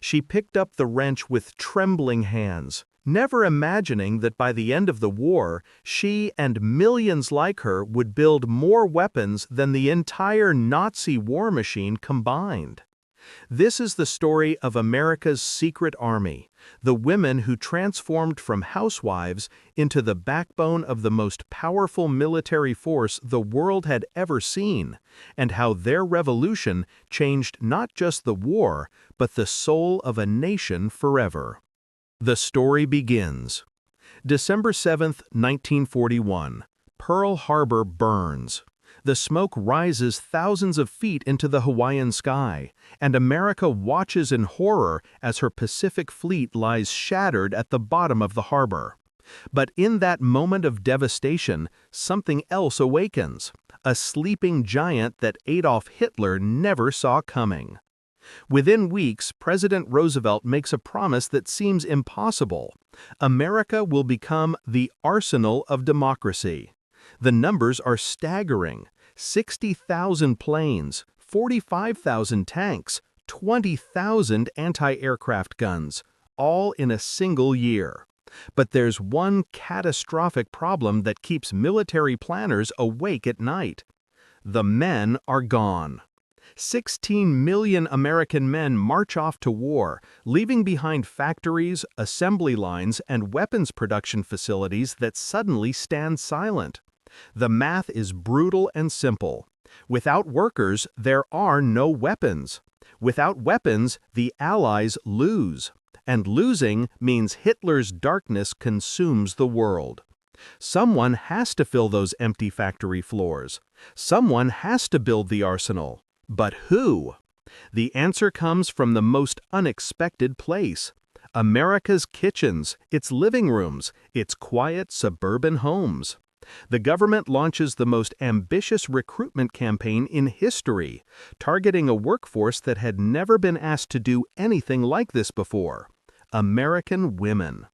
She picked up the wrench with trembling hands, never imagining that by the end of the war, she and millions like her would build more weapons than the entire Nazi war machine combined. This is the story of America's secret army, the women who transformed from housewives into the backbone of the most powerful military force the world had ever seen, and how their revolution changed not just the war, but the soul of a nation forever. The story begins. December 7, 1941. Pearl Harbor burns. The smoke rises thousands of feet into the Hawaiian sky, and America watches in horror as her Pacific fleet lies shattered at the bottom of the harbor. But in that moment of devastation, something else awakens, a sleeping giant that Adolf Hitler never saw coming. Within weeks, President Roosevelt makes a promise that seems impossible. America will become the arsenal of democracy. The numbers are staggering: 60,000 planes, 45,000 tanks, 20,000 anti-aircraft guns, all in a single year. But there's one catastrophic problem that keeps military planners awake at night. The men are gone. 16 million American men march off to war, leaving behind factories, assembly lines, and weapons production facilities that suddenly stand silent. The math is brutal and simple. Without workers, there are no weapons. Without weapons, the Allies lose. And losing means Hitler's darkness consumes the world. Someone has to fill those empty factory floors. Someone has to build the arsenal. But who? The answer comes from the most unexpected place: America's kitchens, its living rooms, its quiet suburban homes. The government launches the most ambitious recruitment campaign in history, targeting a workforce that had never been asked to do anything like this before: American women.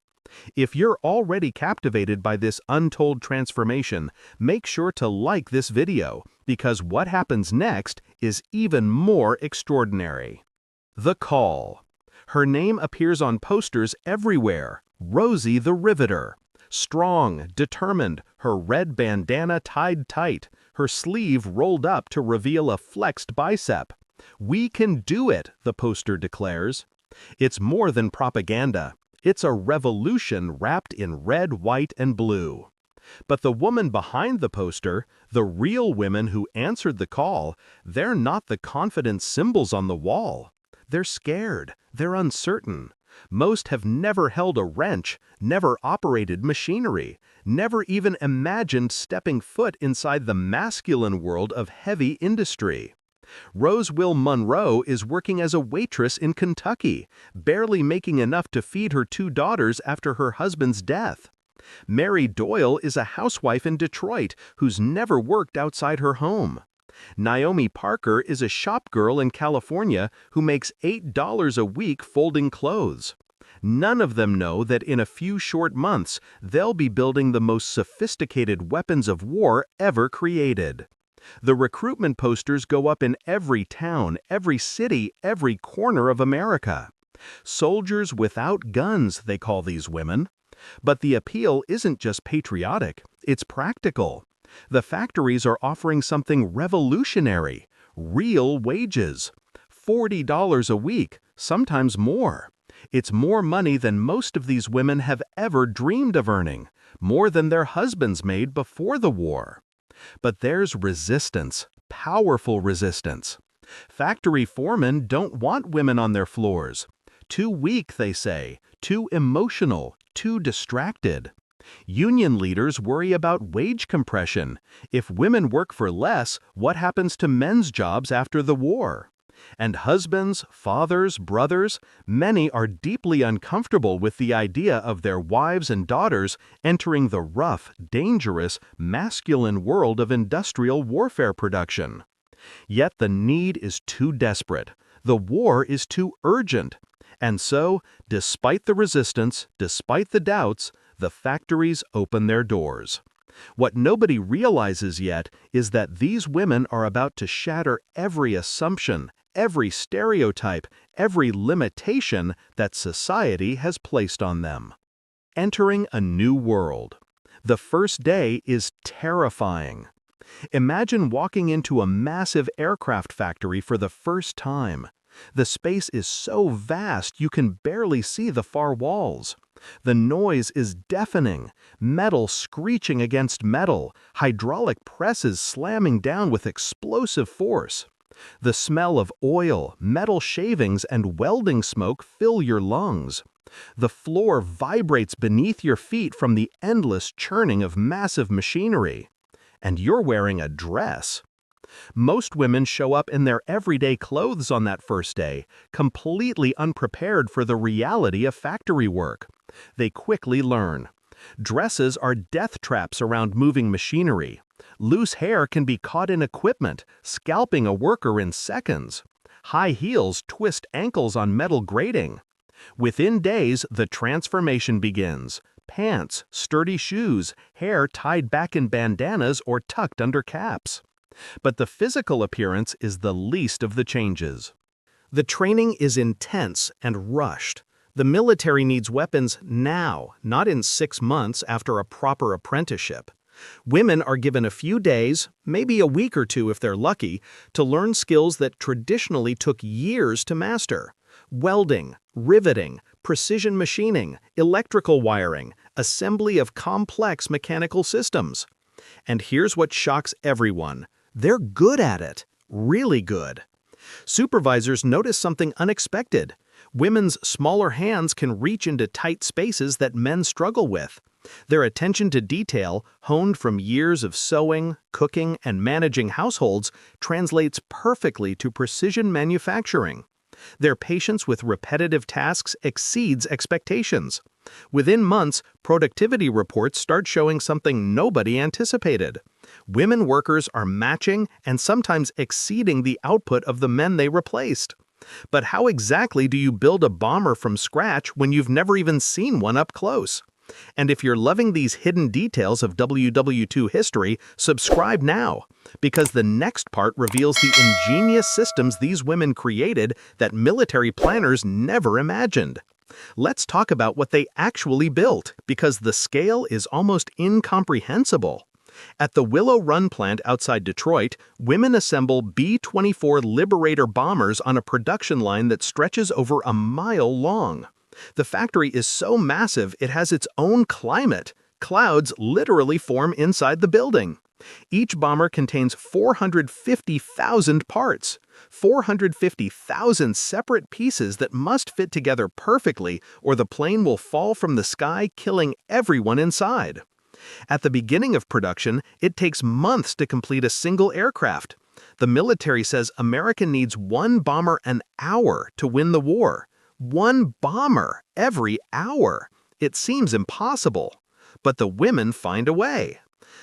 If you're already captivated by this untold transformation, make sure to like this video, because what happens next is even more extraordinary. The Call. Her name appears on posters everywhere: Rosie the Riveter. Strong, determined, her red bandana tied tight, her sleeve rolled up to reveal a flexed bicep. "We can do it," the poster declares. It's more than propaganda. It's a revolution wrapped in red, white, and blue. But the woman behind the poster, the real women who answered the call, they're not the confident symbols on the wall. They're scared. They're uncertain. Most have never held a wrench, never operated machinery, never even imagined stepping foot inside the masculine world of heavy industry. Roseville Monroe is working as a waitress in Kentucky, barely making enough to feed her 2 daughters after her husband's death. Mary Doyle is a housewife in Detroit who's never worked outside her home. Naomi Parker is a shop girl in California who makes $8 a week folding clothes. None of them know that in a few short months, they'll be building the most sophisticated weapons of war ever created. The recruitment posters go up in every town, every city, every corner of America. Soldiers without guns, they call these women. But the appeal isn't just patriotic, it's practical. The factories are offering something revolutionary: real wages. $40 a week, sometimes more. It's more money than most of these women have ever dreamed of earning, more than their husbands made before the war. But there's resistance, powerful resistance. Factory foremen don't want women on their floors. Too weak, they say, too emotional, too distracted. Union leaders worry about wage compression. If women work for less, what happens to men's jobs after the war? And husbands, fathers, brothers, many are deeply uncomfortable with the idea of their wives and daughters entering the rough, dangerous, masculine world of industrial warfare production. Yet the need is too desperate. The war is too urgent. And so, despite the resistance, despite the doubts, the factories open their doors. What nobody realizes yet is that these women are about to shatter every assumption, every stereotype, every limitation that society has placed on them. Entering a new world. The first day is terrifying. Imagine walking into a massive aircraft factory for the first time. The space is so vast you can barely see the far walls. The noise is deafening, metal screeching against metal, hydraulic presses slamming down with explosive force. The smell of oil, metal shavings, and welding smoke fill your lungs. The floor vibrates beneath your feet from the endless churning of massive machinery. And you're wearing a dress. Most women show up in their everyday clothes on that first day, completely unprepared for the reality of factory work. They quickly learn. Dresses are death traps around moving machinery. Loose hair can be caught in equipment, scalping a worker in seconds. High heels twist ankles on metal grating. Within days, the transformation begins. Pants, sturdy shoes, hair tied back in bandanas or tucked under caps. But the physical appearance is the least of the changes. The training is intense and rushed. The military needs weapons now, not in 6 months after a proper apprenticeship. Women are given a few days, maybe a week or two if they're lucky, to learn skills that traditionally took years to master. Welding, riveting, precision machining, electrical wiring, assembly of complex mechanical systems. And here's what shocks everyone. They're good at it, really good. Supervisors notice something unexpected. Women's smaller hands can reach into tight spaces that men struggle with. Their attention to detail, honed from years of sewing, cooking, and managing households, translates perfectly to precision manufacturing. Their patience with repetitive tasks exceeds expectations. Within months, productivity reports start showing something nobody anticipated. Women workers are matching and sometimes exceeding the output of the men they replaced. But how exactly do you build a bomber from scratch when you've never even seen one up close? And if you're loving these hidden details of WW2 history, subscribe now, because the next part reveals the ingenious systems these women created that military planners never imagined. Let's talk about what they actually built, because the scale is almost incomprehensible. At the Willow Run plant outside Detroit, women assemble B-24 Liberator bombers on a production line that stretches over a mile long. The factory is so massive it has its own climate. Clouds literally form inside the building. Each bomber contains 450,000 parts. 450,000 separate pieces that must fit together perfectly or the plane will fall from the sky, killing everyone inside. At the beginning of production, it takes months to complete a single aircraft. The military says America needs 1 bomber an hour to win the war. 1 bomber every hour. It seems impossible. But the women find a way.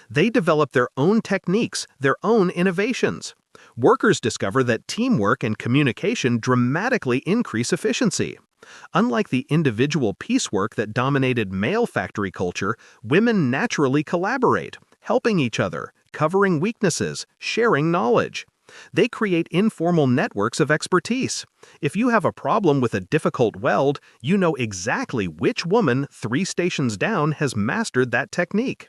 They develop their own techniques, their own innovations. Workers discover that teamwork and communication dramatically increase efficiency. Unlike the individual piecework that dominated male factory culture, women naturally collaborate, helping each other, covering weaknesses, sharing knowledge. They create informal networks of expertise. If you have a problem with a difficult weld, you know exactly which woman 3 stations down has mastered that technique.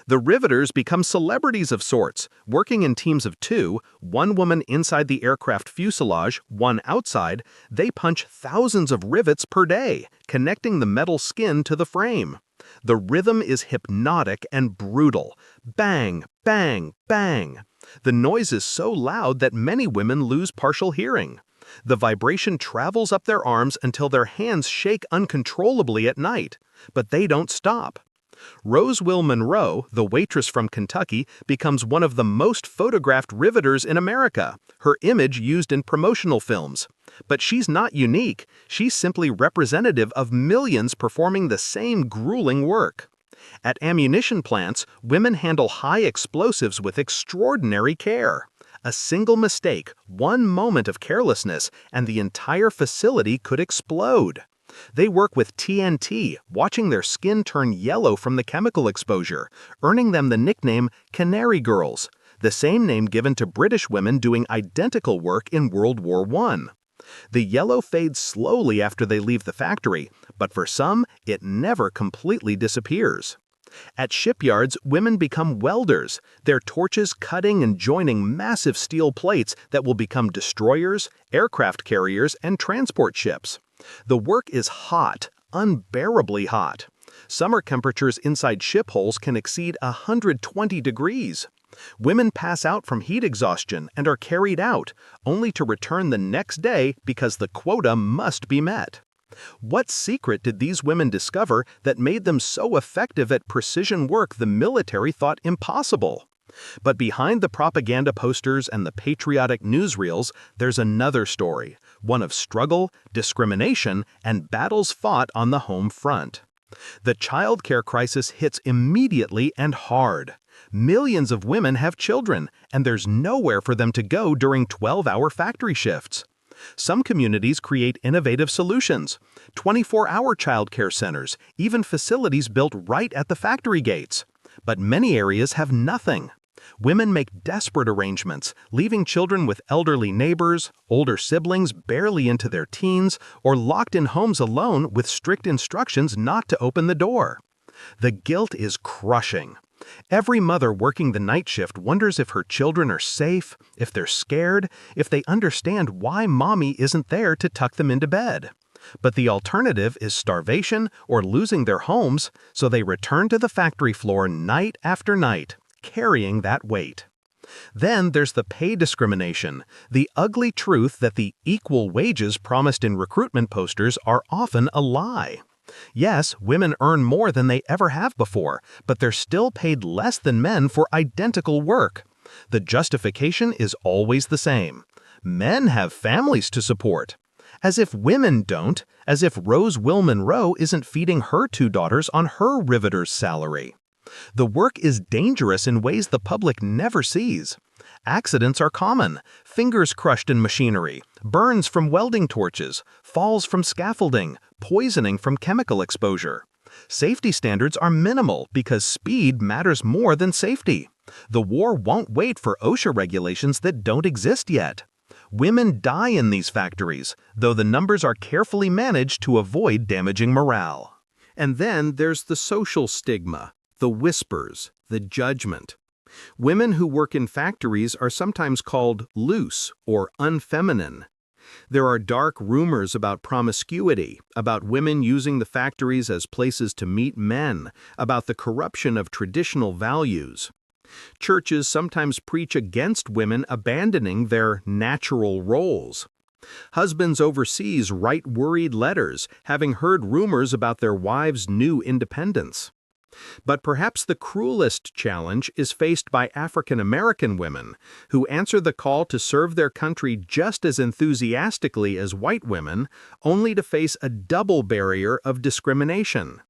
The riveters become celebrities of sorts, working in teams of 2, 1 woman inside the aircraft fuselage, 1 outside. They punch thousands of rivets per day, connecting the metal skin to the frame. The rhythm is hypnotic and brutal. Bang, bang, bang. The noise is so loud that many women lose partial hearing. The vibration travels up their arms until their hands shake uncontrollably at night. But they don't stop. Roswell Monroe, the waitress from Kentucky, becomes one of the most photographed riveters in America, her image used in promotional films. But she's not unique. She's simply representative of millions performing the same grueling work. At ammunition plants, women handle high explosives with extraordinary care. A single mistake, 1 moment of carelessness, and the entire facility could explode. They work with TNT, watching their skin turn yellow from the chemical exposure, earning them the nickname Canary Girls. the same name given to British women doing identical work in World War I. The yellow fades slowly after they leave the factory, but for some, it never completely disappears. At shipyards, women become welders, their torches cutting and joining massive steel plates that will become destroyers, aircraft carriers, and transport ships. The work is hot, unbearably hot. Summer temperatures inside ship hulls can exceed 120 degrees. Women pass out from heat exhaustion and are carried out, only to return the next day because the quota must be met. What secret did these women discover that made them so effective at precision work the military thought impossible? But behind the propaganda posters and the patriotic newsreels, there's another story, one of struggle, discrimination, and battles fought on the home front. The childcare crisis hits immediately and hard. Millions of women have children, and there's nowhere for them to go during 12-hour factory shifts. Some communities create innovative solutions, 24-hour childcare centers, even facilities built right at the factory gates. But many areas have nothing. Women make desperate arrangements, leaving children with elderly neighbors, older siblings barely into their teens, or locked in homes alone with strict instructions not to open the door. The guilt is crushing. Every mother working the night shift wonders if her children are safe, if they're scared, if they understand why mommy isn't there to tuck them into bed. But the alternative is starvation or losing their homes, so they return to the factory floor night after night, carrying that weight. Then there's the pay discrimination, the ugly truth that the equal wages promised in recruitment posters are often a lie. Yes, women earn more than they ever have before, but they're still paid less than men for identical work. The justification is always the same. Men have families to support. As if women don't, as if Rose Monroe isn't feeding her 2 daughters on her riveter's salary. The work is dangerous in ways the public never sees. Accidents are common, fingers crushed in machinery, burns from welding torches, falls from scaffolding, poisoning from chemical exposure. Safety standards are minimal because speed matters more than safety. The war won't wait for OSHA regulations that don't exist yet. Women die in these factories, though the numbers are carefully managed to avoid damaging morale. And then there's the social stigma, the whispers, the judgment. Women who work in factories are sometimes called loose or unfeminine. There are dark rumors about promiscuity, about women using the factories as places to meet men, about the corruption of traditional values. Churches sometimes preach against women abandoning their natural roles. Husbands overseas write worried letters, having heard rumors about their wives' new independence. But perhaps the cruelest challenge is faced by African American women, who answer the call to serve their country just as enthusiastically as white women, only to face a double barrier of discrimination.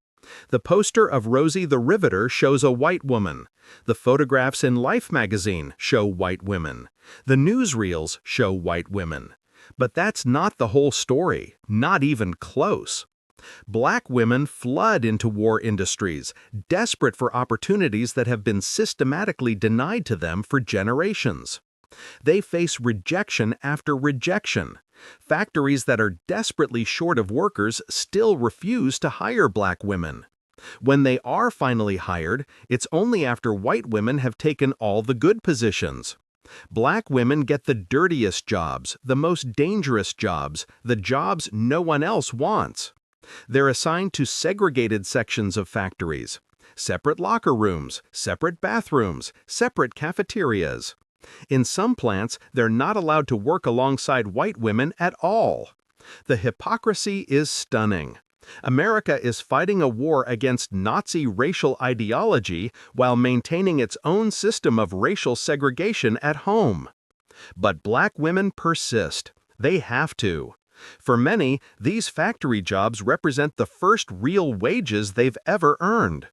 The poster of Rosie the Riveter shows a white woman. The photographs in Life magazine show white women. The newsreels show white women. But that's not the whole story, not even close. Black women flood into war industries, desperate for opportunities that have been systematically denied to them for generations. They face rejection after rejection. Factories that are desperately short of workers still refuse to hire black women. When they are finally hired, it's only after white women have taken all the good positions. Black women get the dirtiest jobs, the most dangerous jobs, the jobs no one else wants. They're assigned to segregated sections of factories, separate locker rooms, separate bathrooms, separate cafeterias. In some plants, they're not allowed to work alongside white women at all. The hypocrisy is stunning. America is fighting a war against Nazi racial ideology while maintaining its own system of racial segregation at home. But black women persist. They have to. For many, these factory jobs represent the first real wages they've ever earned.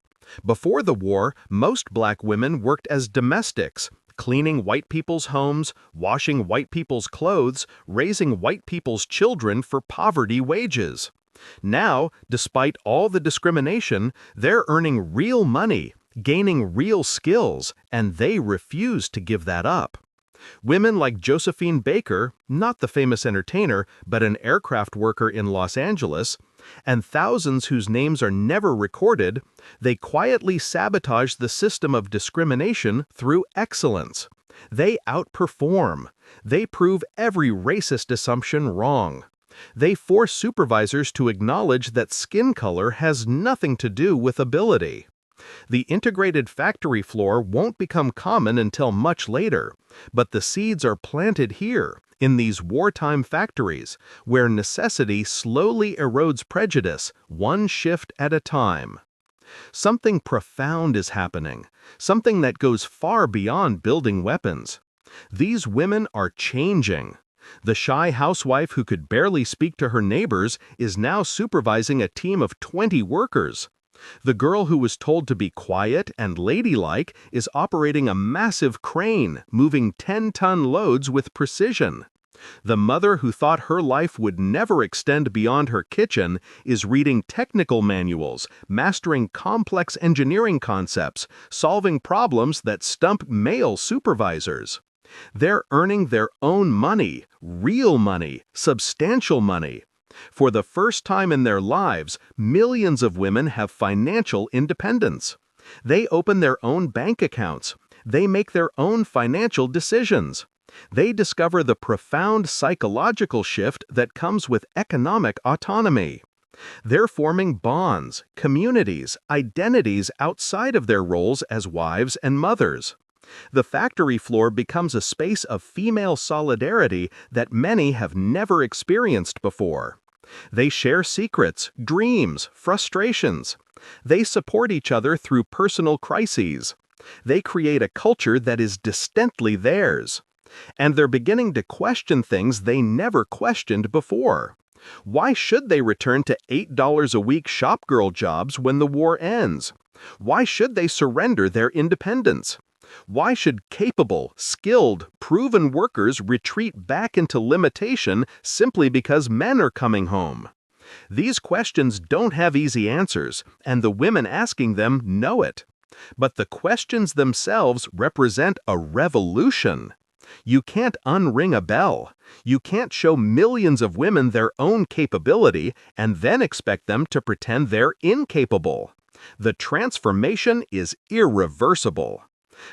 Before the war, most black women worked as domestics, cleaning white people's homes, washing white people's clothes, raising white people's children for poverty wages. Now, despite all the discrimination, they're earning real money, gaining real skills, and they refuse to give that up. Women like Josephine Baker, not the famous entertainer, but an aircraft worker in Los Angeles, and thousands whose names are never recorded, they quietly sabotage the system of discrimination through excellence. They outperform. They prove every racist assumption wrong. They force supervisors to acknowledge that skin color has nothing to do with ability. The integrated factory floor won't become common until much later, but the seeds are planted here, in these wartime factories, where necessity slowly erodes prejudice, one shift at a time. Something profound is happening, something that goes far beyond building weapons. These women are changing. The shy housewife who could barely speak to her neighbors is now supervising a team of 20 workers. The girl who was told to be quiet and ladylike is operating a massive crane, moving 10-ton loads with precision. The mother who thought her life would never extend beyond her kitchen is reading technical manuals, mastering complex engineering concepts, solving problems that stump male supervisors. They're earning their own money, real money, substantial money. For the first time in their lives, millions of women have financial independence. They open their own bank accounts. They make their own financial decisions. They discover the profound psychological shift that comes with economic autonomy. They're forming bonds, communities, identities outside of their roles as wives and mothers. The factory floor becomes a space of female solidarity that many have never experienced before. They share secrets, dreams, frustrations. They support each other through personal crises. They create a culture that is distinctly theirs. And they're beginning to question things they never questioned before. Why should they return to $8 a week shopgirl jobs when the war ends? Why should they surrender their independence? Why should capable, skilled, proven workers retreat back into limitation simply because men are coming home? These questions don't have easy answers, and the women asking them know it. But the questions themselves represent a revolution. You can't unring a bell. You can't show millions of women their own capability and then expect them to pretend they're incapable. The transformation is irreversible.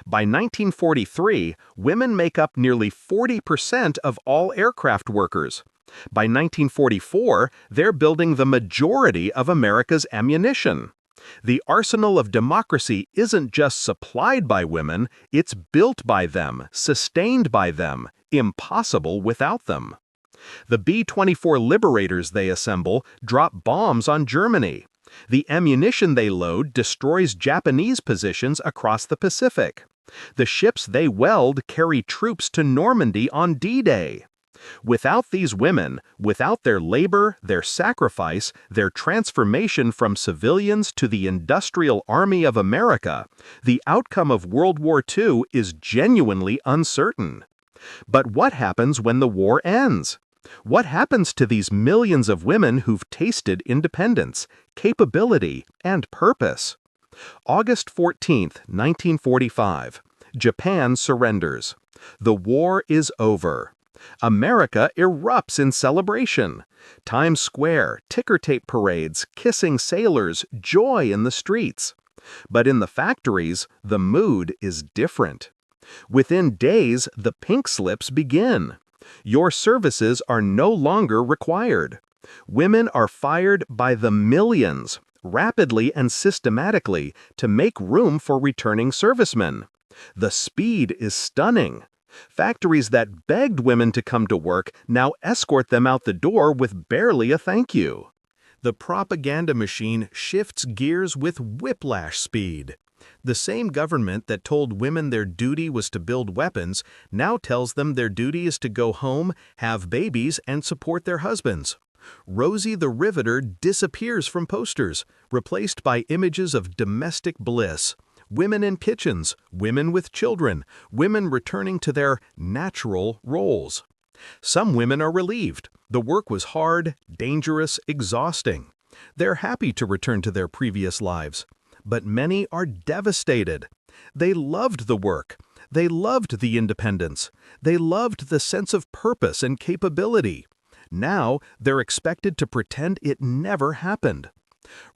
By 1943, women make up nearly 40% of all aircraft workers. By 1944, they're building the majority of America's ammunition. The arsenal of democracy isn't just supplied by women, it's built by them, sustained by them, impossible without them. The B-24 Liberators they assemble drop bombs on Germany. The ammunition they load destroys Japanese positions across the Pacific. The ships they weld carry troops to Normandy on D-Day. Without these women, without their labor, their sacrifice, their transformation from civilians to the industrial army of America, the outcome of World War II is genuinely uncertain. But what happens when the war ends? What happens to these millions of women who've tasted independence, capability, and purpose? August 14, 1945. Japan surrenders. The war is over. America erupts in celebration. Times Square, ticker tape parades, kissing sailors, joy in the streets. But in the factories, the mood is different. Within days, the pink slips begin. Your services are no longer required. Women are fired by the millions, rapidly and systematically, to make room for returning servicemen. The speed is stunning. Factories that begged women to come to work now escort them out the door with barely a thank you. The propaganda machine shifts gears with whiplash speed. The same government that told women their duty was to build weapons now tells them their duty is to go home, have babies, and support their husbands. Rosie the Riveter disappears from posters, replaced by images of domestic bliss. Women in kitchens, women with children, women returning to their natural roles. Some women are relieved. The work was hard, dangerous, exhausting. They're happy to return to their previous lives. but many are devastated. They loved the work. They loved the independence. They loved the sense of purpose and capability. Now, they're expected to pretend it never happened.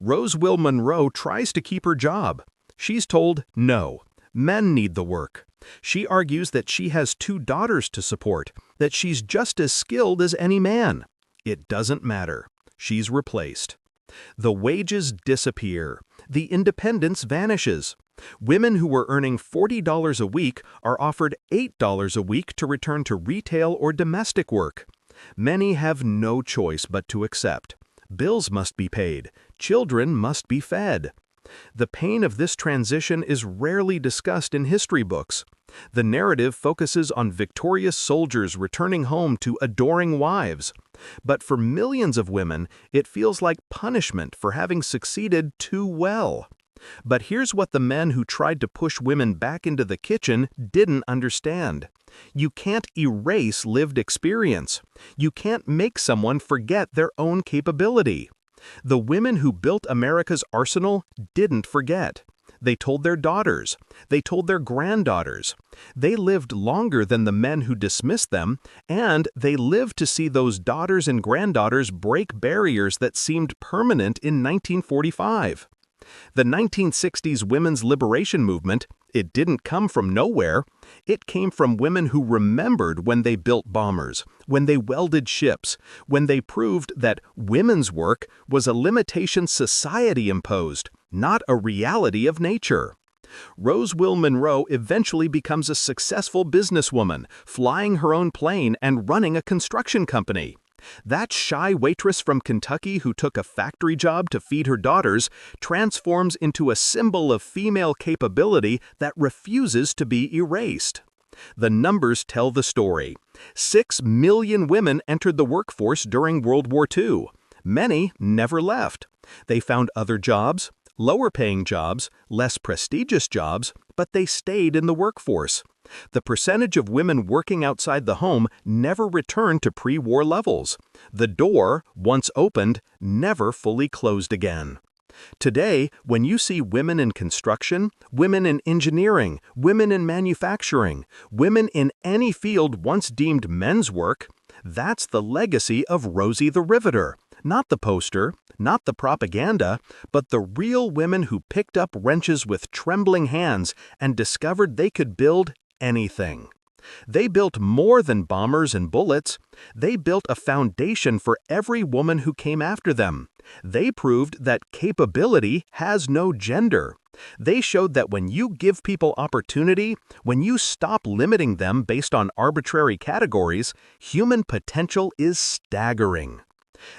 Roswell Monroe tries to keep her job. She's told no. Men need the work. She argues that she has 2 daughters to support, that she's just as skilled as any man. It doesn't matter. She's replaced. The wages disappear. The independence vanishes. Women who were earning $40 a week are offered $8 a week to return to retail or domestic work. Many have no choice but to accept. Bills must be paid. Children must be fed. The pain of this transition is rarely discussed in history books. The narrative focuses on victorious soldiers returning home to adoring wives. But for millions of women, it feels like punishment for having succeeded too well. But here's what the men who tried to push women back into the kitchen didn't understand. You can't erase lived experience. You can't make someone forget their own capability. The women who built America's arsenal didn't forget. They told their daughters. They told their granddaughters. They lived longer than the men who dismissed them, and they lived to see those daughters and granddaughters break barriers that seemed permanent in 1945. The 1960s women's liberation movement, it didn't come from nowhere. It came from women who remembered when they built bombers, when they welded ships, when they proved that women's work was a limitation society imposed, not a reality of nature. Roswell Monroe eventually becomes a successful businesswoman, flying her own plane and running a construction company. That shy waitress from Kentucky who took a factory job to feed her daughters transforms into a symbol of female capability that refuses to be erased. The numbers tell the story. 6 million women entered the workforce during World War II. Many never left. They found other jobs, lower-paying jobs, less prestigious jobs, but they stayed in the workforce. The percentage of women working outside the home never returned to pre-war levels. The door, once opened, never fully closed again. Today, when you see women in construction, women in engineering, women in manufacturing, women in any field once deemed men's work, that's the legacy of Rosie the Riveter. Not the poster, not the propaganda, but the real women who picked up wrenches with trembling hands and discovered they could build anything. They built more than bombers and bullets. They built a foundation for every woman who came after them. They proved that capability has no gender. They showed that when you give people opportunity, when you stop limiting them based on arbitrary categories, human potential is staggering.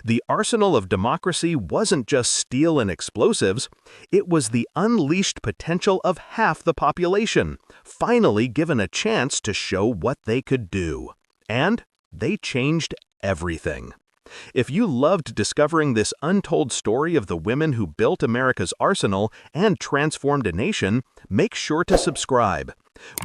The arsenal of democracy wasn't just steel and explosives, it was the unleashed potential of half the population, finally given a chance to show what they could do. And they changed everything. If you loved discovering this untold story of the women who built America's arsenal and transformed a nation, make sure to subscribe.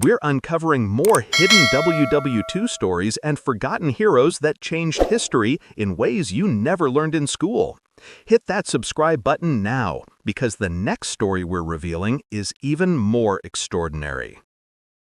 We're uncovering more hidden WW2 stories and forgotten heroes that changed history in ways you never learned in school. Hit that subscribe button now, because the next story we're revealing is even more extraordinary.